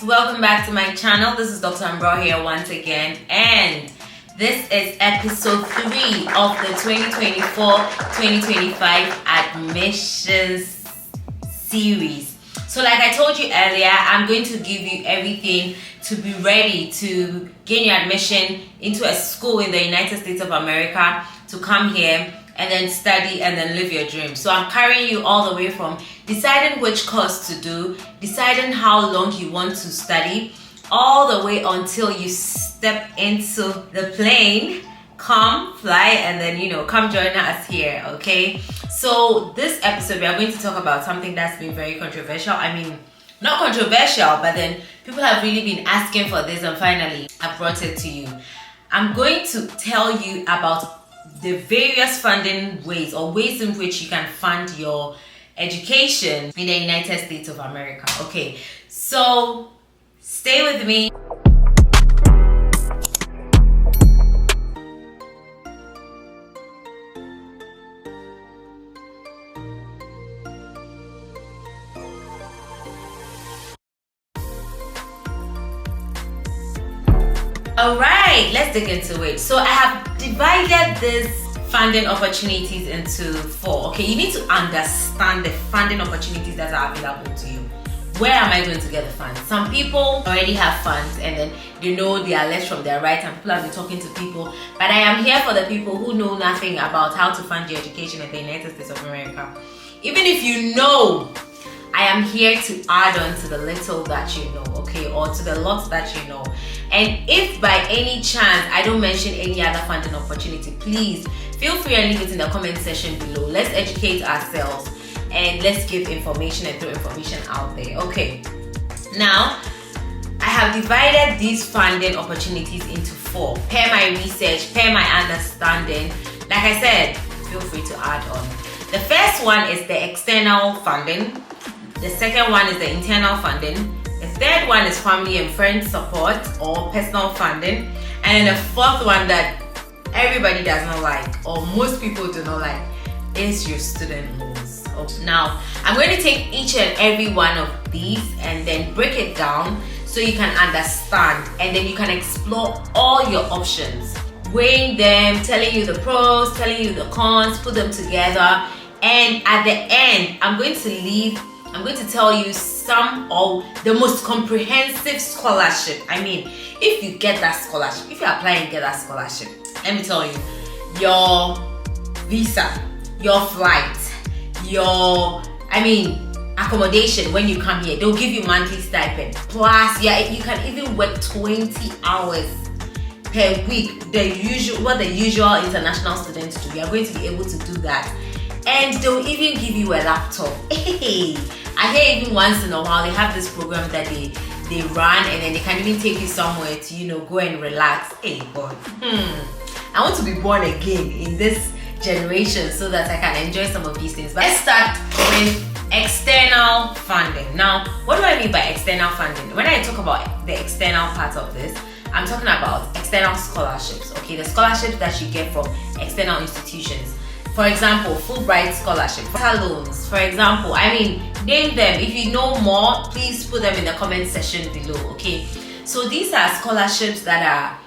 welcome back to my channel. This is Dr. Ambro here once again, and this is episode 3 of the 2024-2025 admissions series. So like I told you earlier, I'm going to give you everything to be ready to gain your admission into a school in the United States of America, to come here and then study and then live your dream. So I'm carrying you all the way from deciding which course to do, deciding how long you want to study, all the way until you step into the plane, come fly, and then come join us here. Okay, so this episode we are going to talk about something that's been very controversial. I mean, not controversial, but then people have really been asking for this, and finally I brought it to you. I'm going to tell you about the various funding ways, or ways in which you can fund your education in the United States of America. Okay, so stay with me. All right, let's dig into it. So I have divided this funding opportunities into 4. Okay, you need to understand the funding opportunities that are available to you. Where am I going to get the funds? Some people already have funds and then they know their left from their right, and people have been talking to people. But I am here for the people who know nothing about how to fund your education in the United States of America. Even if you know, I am here to add on to the little that you know, okay, or to the lots that you know. And if by any chance I don't mention any other funding opportunity, please feel free and leave it in the comment section below. Let's educate ourselves and let's give information and throw information out there. Okay, now I have divided these funding opportunities into 4 per my research, per my understanding. Like I said, feel free to add on. The first one is the external funding. The second one is the internal funding. The third one is family and friend support, or personal funding. And the fourth one that everybody does not like, or most people do not like, is your student loans. Now, I'm going to take each and every one of these and then break it down so you can understand, and then you can explore all your options, weighing them, telling you the pros, telling you the cons, put them together, and at the end, I'm going to tell you some of the most comprehensive scholarship. I mean, if you get that scholarship, if you apply and get that scholarship, let me tell you, your visa, your flight, your accommodation when you come here, they'll give you monthly stipend. Plus, you can even work 20 hours per week. What the usual international students do, you are going to be able to do that. And they'll even give you a laptop. Hey, I hear even once in a while they have this program that they run, and then they can even take you somewhere to go and relax. Hey God, I want to be born again in this generation so that I can enjoy some of these things. But let's start with external funding. Now, what do I mean by external funding? When I talk about the external part of this, I'm talking about external scholarships. Okay, the scholarships that you get from external institutions. For example, Fulbright scholarship, loans, for example. Name them. If you know more, please put them in the comment section below. Okay, so these are scholarships that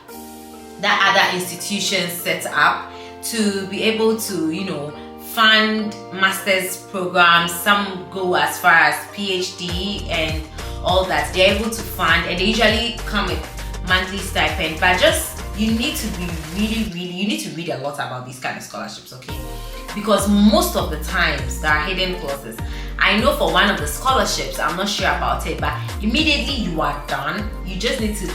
other institutions set up to be able to fund master's programs. Some go as far as PhD and all that. They're able to fund, and they usually come with monthly stipend. But you need to be you need to read a lot about these kind of scholarships, okay? Because most of the times there are hidden clauses. I know for one of the scholarships, I'm not sure about it, but immediately you are done, you just need to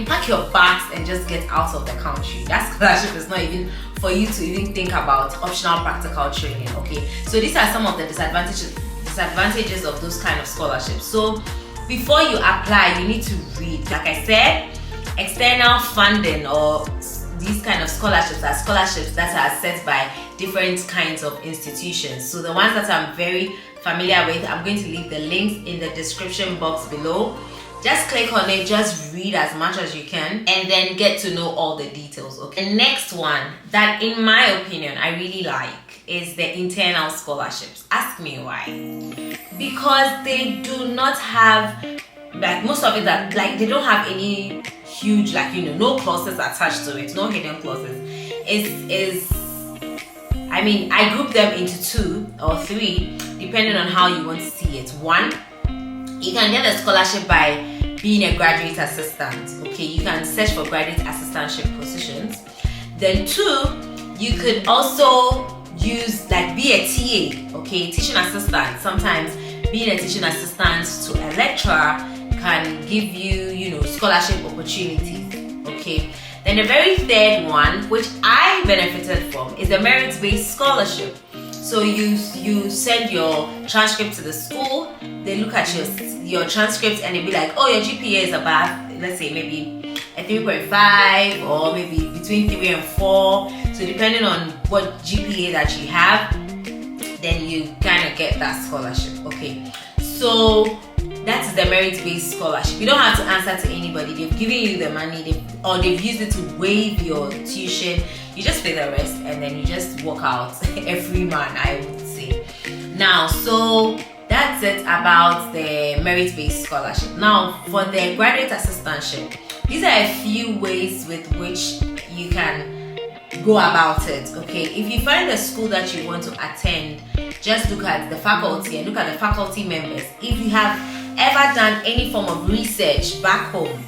pack your bags and just get out of the country. That scholarship is not even for you to even think about optional practical training, okay? So these are some of the disadvantages of those kind of scholarships. So before you apply, you need to read. Like I said, external funding, or these kind of scholarships, are scholarships that are set by different kinds of institutions. So the ones that I'm very familiar with, I'm going to leave the links in the description box below. Just click on it, just read as much as you can, and then get to know all the details. Okay, the next one that in my opinion I really like is the internal scholarships. Ask me why. Because they do not have like most of it that like they don't have any huge, like, you know, no clauses attached to it, no hidden clauses. Is I mean, I group them into 2 or 3 depending on how you want to see it. 1, you can get a scholarship by being a graduate assistant. Okay, you can search for graduate assistantship positions. Then 2, you could also use like be a TA, okay, teaching assistant. Sometimes being a teaching assistant to a lecturer can give you, you know, scholarship opportunities. Okay. Then the very third one, which I benefited from, is the merit-based scholarship. So you send your transcript to the school, they look at your transcript and they be like, oh, your GPA is above, let's say maybe a 3.5 or maybe between 3 and 4. So depending on what GPA that you have, then you kind of get that scholarship. Okay, so that's the merit-based scholarship. You don't have to answer to anybody. They've given you the money, they've used it to waive your tuition. You just pay the rest and then you just walk out a free man, I would say. Now, so that's it about the merit-based scholarship. Now, for the graduate assistantship, these are a few ways with which you can go about it. Okay, if you find a school that you want to attend, just look at the faculty and look at the faculty members. If you have ever done any form of research back home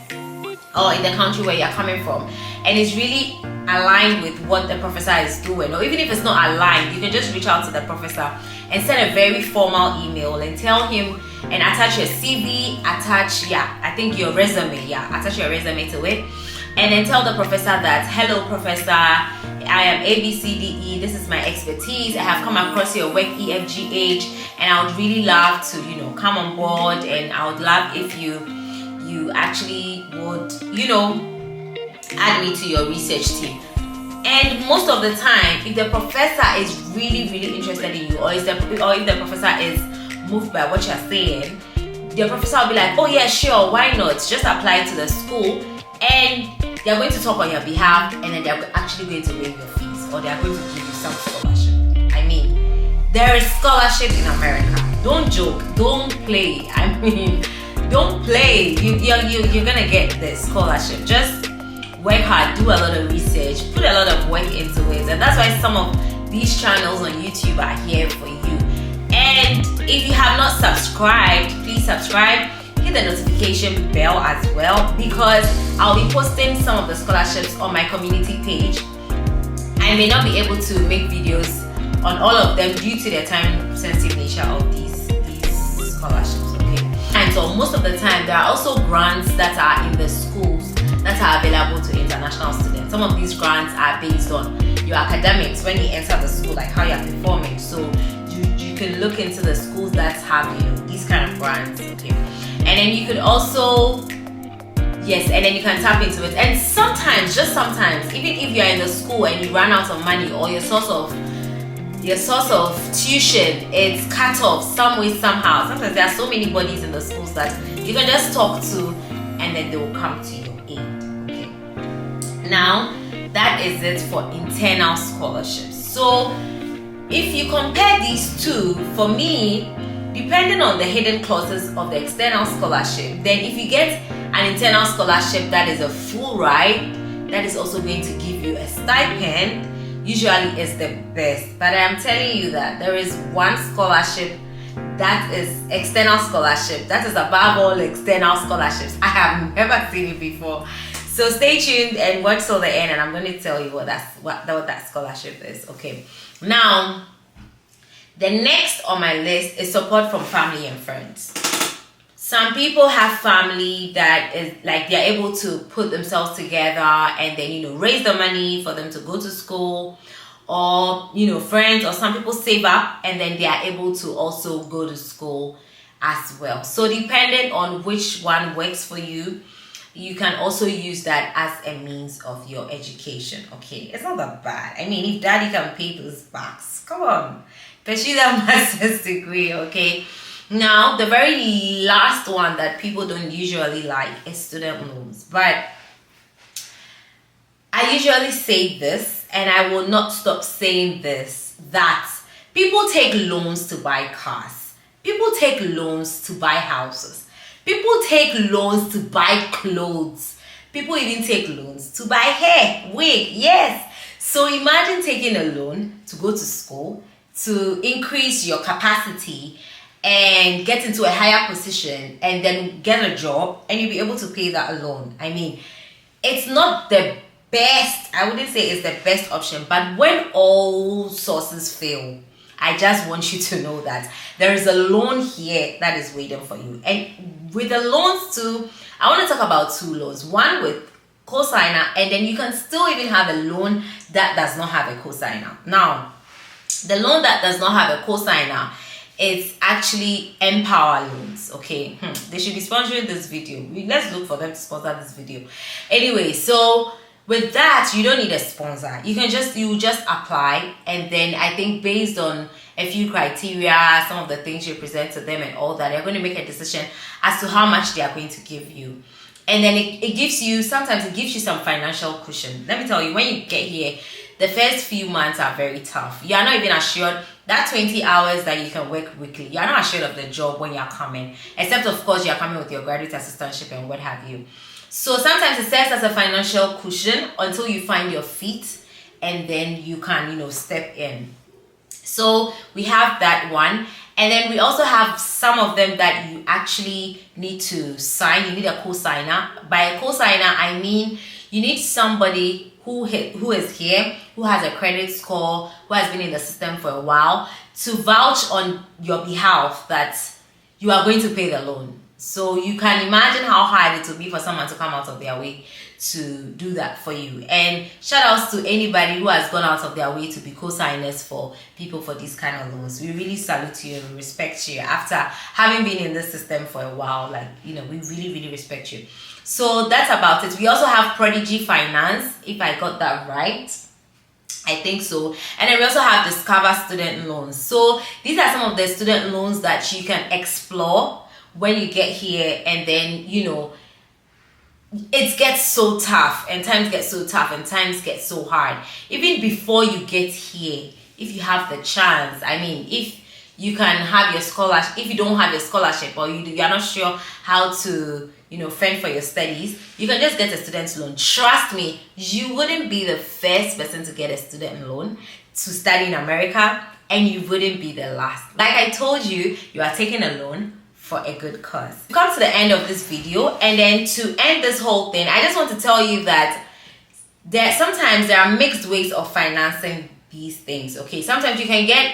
or in the country where you're coming from and it's really aligned with what the professor is doing, or even if it's not aligned, you can just reach out to the professor and send a very formal email and tell him and attach your CV, attach your resume, attach your resume to it, and then tell the professor that, hello professor, I am ABCDE, this is my expertise, I have come across your work EFGH and I would really love to, you know, come on board, and I would love if you actually would, you know, add me to your research team. And most of the time, if the professor is really, really interested in you, or if the professor is moved by what you're saying, the professor will be like, oh yeah, sure, why not? Just apply to the school, and they're going to talk on your behalf, and then they're actually going to waive your fees, or they're going to give you some scholarship. I mean, there is scholarship in America. Don't joke, don't play. I mean, don't play. You're gonna get the scholarship. Just work hard, do a lot of research, put a lot of work into it, and that's why some of these channels on YouTube are here for you. And if you have not subscribed, please subscribe, hit the notification bell as well, because I'll be posting some of the scholarships on my community page. I may not be able to make videos on all of them due to the time-sensitive nature of these scholarships, okay? And so most of the time, there are also grants that are in the schools that are available to international students. Some of these grants are based on your academics when you enter the school, like how you're performing. So you can look into the schools that have, you know, these kind of grants, okay? And then you could also, yes, and then you can tap into it. And sometimes, just sometimes, even if you're in the school and you run out of money, or your source of tuition is cut off some way, somehow. Sometimes there are so many bodies in the schools that you can just talk to, and then they will come to your aid. Okay. Now, that is it for internal scholarships. So, if you compare these two, for me, depending on the hidden clauses of the external scholarship, then if you get an internal scholarship that is a full ride, that is also going to give you a stipend, usually is the best. But I am telling you that there is one scholarship that is external scholarship, that is above all external scholarships. I have never seen it before. So stay tuned and watch till the end, and I'm going to tell you what that scholarship is. Okay. Now, the next on my list is support from family and friends. Some people have family that is like they're able to put themselves together and then, you know, raise the money for them to go to school, or, you know, friends, or some people save up and then they are able to also go to school as well. So depending on which one works for you, you can also use that as a means of your education. Okay, it's not that bad. I mean, if daddy can pay those backs, come on, pursue that master's degree. Okay. Now, the very last one that people don't usually like is student loans. But I usually say this, and I will not stop saying this, that people take loans to buy cars. People take loans to buy houses. People take loans to buy clothes. People even take loans to buy hair, wig, yes. So imagine taking a loan to go to school, to increase your capacity and get into a higher position and then get a job and you'll be able to pay that loan. I mean, it's not the best, I wouldn't say it's the best option, but when all sources fail, I just want you to know that there is a loan here that is waiting for you. And with the loans too, I want to talk about two loans. One with cosigner, and then you can still even have a loan that does not have a cosigner. Now, the loan that does not have a cosigner is actually Empower loans. Okay, they should be sponsoring this video. Let's look for them to sponsor this video. Anyway, so with that, you don't need a sponsor. You just apply, and then I think based on a few criteria, some of the things you present to them and all that, they're going to make a decision as to how much they are going to give you. And then it gives you, sometimes it gives you some financial cushion. Let me tell you, when you get here, the first few months are very tough. You are not even assured that 20 hours that you can work weekly. You are not assured of the job when you are coming, except of course you are coming with your graduate assistantship and what have you. So sometimes it serves as a financial cushion until you find your feet, and then you can, step in. So we have that one. And then we also have some of them that you actually need to sign. You need a co-signer. By a co-signer, I mean you need somebody who is here, who has a credit score, who has been in the system for a while, to vouch on your behalf that you are going to pay the loan. So you can imagine how hard it will be for someone to come out of their way to do that for you. And shout outs to anybody who has gone out of their way to be co-signers for people for these kind of loans. We really salute you and respect you after having been in this system for a while. We really, really respect you. So that's about it. We also have Prodigy Finance, if I got that right. I think so. And then we also have Discover Student Loans. So these are some of the student loans that you can explore when you get here, and then it gets so tough, and times get so tough, and times get so hard. Even before you get here, if you have the chance, I mean, if you can have your scholarship, if you don't have your scholarship, or you're not sure how to fend for your studies, you can just get a student loan. Trust me, you wouldn't be the first person to get a student loan to study in America, and you wouldn't be the last. Like I told you, you are taking a loan for a good cause. We come to the end of this video, and then to end this whole thing, I just want to tell you that sometimes there are mixed ways of financing these things. Okay, sometimes you can get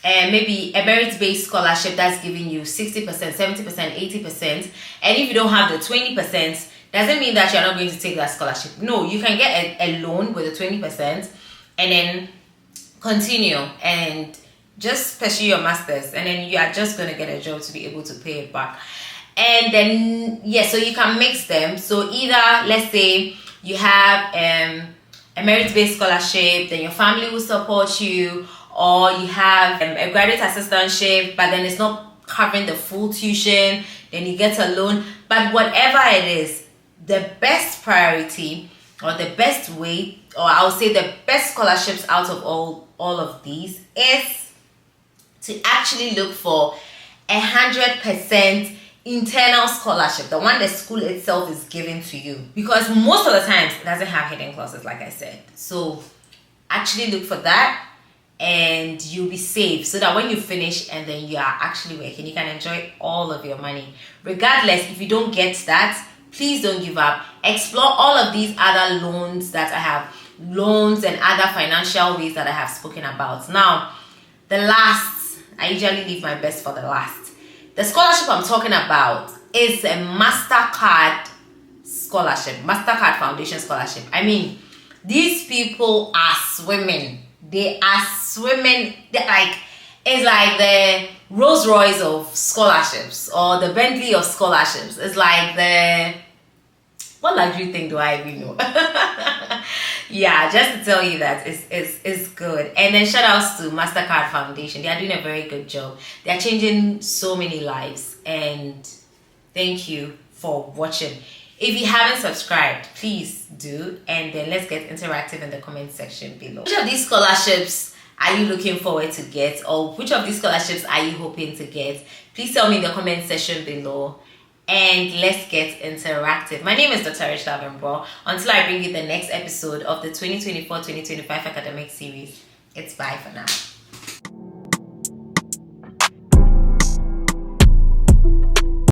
maybe a merit-based scholarship that's giving you 60%, 70%, 80%, and if you don't have the 20%, doesn't mean that you're not going to take that scholarship. No, you can get a loan with the 20% and then continue and just pursue your masters, and then you are just going to get a job to be able to pay it back. And then so you can mix them. So either, let's say you have a merit-based scholarship, then your family will support you, or you have a graduate assistantship, but then it's not covering the full tuition, then you get a loan. But whatever it is, the best priority, or the best way, or I'll say the best scholarships out of all of these is to actually look for 100% internal scholarship, the one the school itself is giving to you, because most of the times it doesn't have hidden clauses, like I said. So actually look for that, and you'll be safe, so that when you finish and then you are actually working, you can enjoy all of your money. Regardless, if you don't get that, please don't give up. Explore all of these other loans that I have, loans and other financial ways that I have spoken about. Now, the last, I usually leave my best for the last. The scholarship I'm talking about is a MasterCard scholarship, MasterCard Foundation scholarship. I mean, these people are swimming. They are swimming. It's like the Rolls Royce of scholarships, or the Bentley of scholarships. It's like what luxury thing do I even know? Yeah, just to tell you that it's good. And then shout outs to MasterCard Foundation. They are doing a very good job. They are changing so many lives, and thank you for watching. If you haven't subscribed, please do, and then let's get interactive in the comment section below. Which of these scholarships are you looking forward to get, or which of these scholarships are you hoping to get? Please tell me in the comment section below. and let's get interactive. My name is Dr. Rachel Avembro. Until I bring you the next episode of the 2024-2025 academic series, it's bye for now.